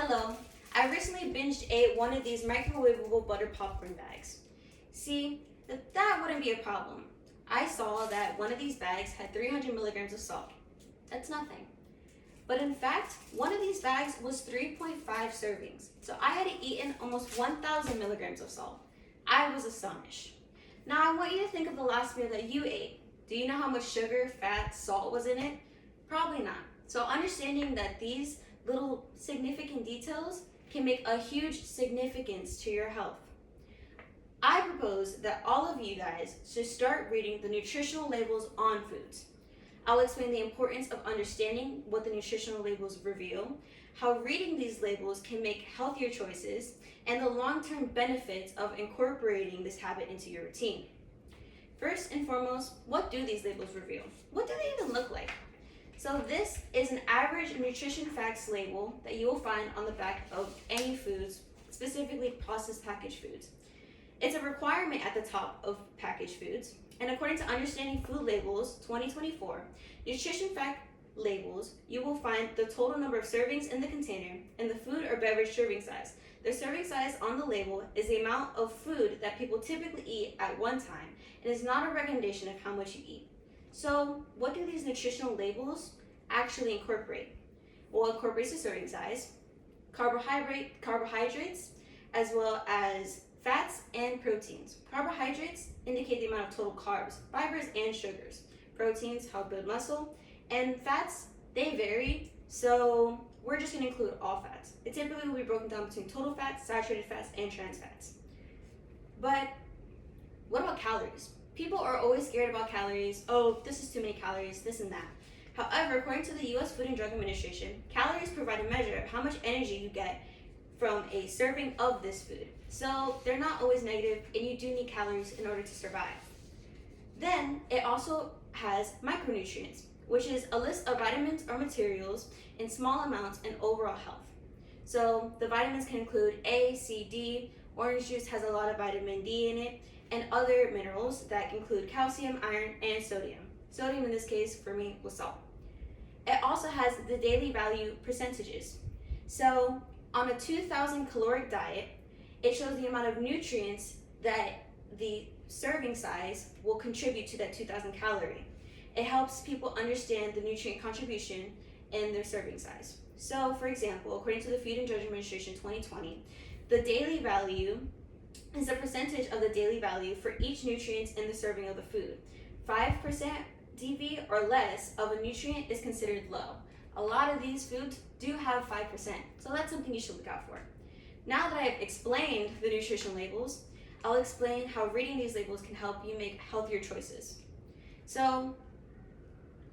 Hello, I recently ate one of these microwavable butter popcorn bags. See, that wouldn't be a problem. I saw that one of these bags had 300 milligrams of salt. That's nothing. But in fact, one of these bags was 3.5 servings, so I had eaten almost 1,000 milligrams of salt. I was astonished. Now I want you to think of the last meal that you ate. Do you know how much sugar, fat, salt was in it? Probably not. So understanding that these little significant details can make a huge significance to your health. I propose that all of you guys should start reading the nutritional labels on foods. I'll explain the importance of understanding what the nutritional labels reveal, how reading these labels can make healthier choices, and the long-term benefits of incorporating this habit into your routine. First and foremost, what do these labels reveal? What do they even look like? So this is an average nutrition facts label that you will find on the back of any foods, specifically processed packaged foods. It's a requirement at the top of packaged foods, and according to Understanding Food Labels 2024, nutrition fact labels, you will find the total number of servings in the container and the food or beverage serving size. The serving size on the label is the amount of food that people typically eat at one time and is not a recommendation of how much you eat. So what do these nutritional labels actually incorporate? Well, it incorporates the serving size, carbohydrates, as well as fats and proteins. Carbohydrates indicate the amount of total carbs, fibers, and sugars. Proteins help build muscle, and fats, they vary, so we're just going to include all fats. It typically will be broken down between total fats, saturated fats, and trans fats. But what about calories? People are always scared about calories. Oh, this is too many calories, this and that. However, according to the U.S. Food and Drug Administration, calories provide a measure of how much energy you get from a serving of this food. So they're not always negative, and you do need calories in order to survive. Then it also has micronutrients, which is a list of vitamins or materials in small amounts and overall health. So the vitamins can include A, C, D. Orange juice has a lot of vitamin D in it, and other minerals that include calcium, iron, and sodium. Sodium in this case for me was salt. It also has the daily value percentages. So on a 2,000 caloric diet, it shows the amount of nutrients that the serving size will contribute to that 2,000 calorie. It helps people understand the nutrient contribution in their serving size. So for example, according to the Food and Drug Administration 2020, the daily value is the percentage of the daily value for each nutrient in the serving of the food. 5% DV or less of a nutrient is considered low. A lot of these foods do have 5%, so that's something you should look out for. Now that I've explained the nutrition labels, I'll explain how reading these labels can help you make healthier choices. So,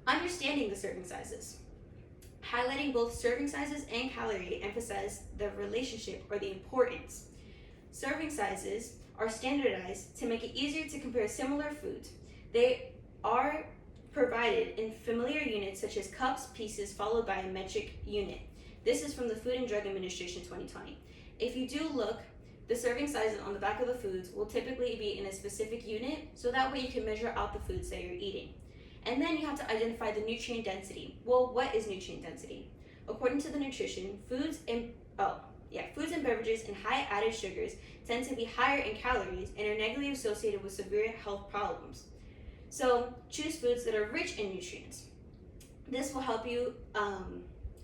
understanding the serving sizes. Highlighting both serving sizes and calorie emphasize the relationship or the importance. Serving sizes are standardized to make it easier to compare similar foods. They are provided in familiar units such as cups, pieces, followed by a metric unit. This is from the Food and Drug Administration 2020. If you do look, the serving sizes on the back of the foods will typically be in a specific unit, so that way you can measure out the foods that you're eating. And then you have to identify the nutrient density. Well, what is nutrient density? According to the nutrition, foods and beverages and high added sugars tend to be higher in calories and are negatively associated with severe health problems. So choose foods that are rich in nutrients. This will help you,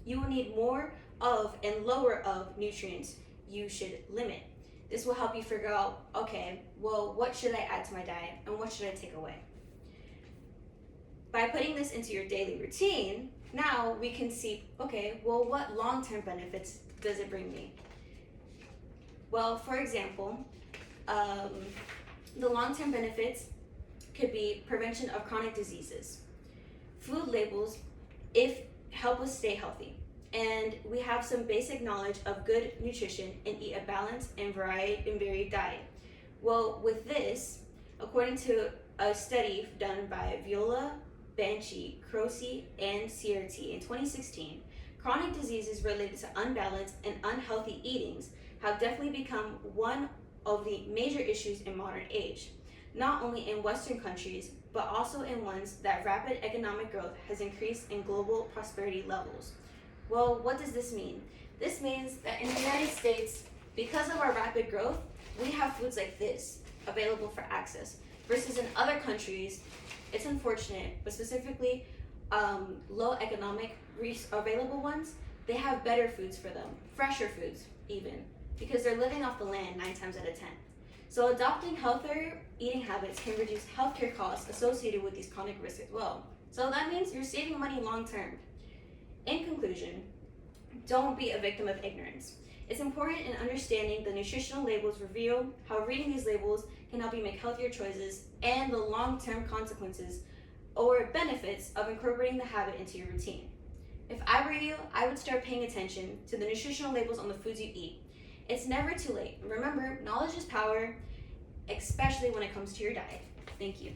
you will need more of and lower of nutrients you should limit. This will help you figure out, okay, well, what should I add to my diet and what should I take away? By putting this into your daily routine, now we can see, okay, well, what long-term benefits does it bring me? Well, for example, the long-term benefits could be prevention of chronic diseases. Food labels help us stay healthy, and we have some basic knowledge of good nutrition and eat a balanced and varied diet. Well, with this, according to a study done by Viola, Banshee, Croce, and CRT in 2016, chronic diseases related to unbalanced and unhealthy eatings have definitely become one of the major issues in modern age, not only in Western countries, but also in ones that rapid economic growth has increased in global prosperity levels. Well, what does this mean? This means that in the United States, because of our rapid growth, we have foods like this available for access, versus in other countries, it's unfortunate, but specifically low economic available ones, they have better foods for them, fresher foods even, because they're living off the land 9 times out of 10. So adopting healthier eating habits can reduce healthcare costs associated with these chronic risks as well. So that means you're saving money long term. In conclusion, don't be a victim of ignorance. It's important in understanding the nutritional labels reveal how reading these labels can help you make healthier choices and the long-term consequences or benefits of incorporating the habit into your routine. If I were you, I would start paying attention to the nutritional labels on the foods you eat. It's never too late. Remember, knowledge is power, especially when it comes to your diet. Thank you.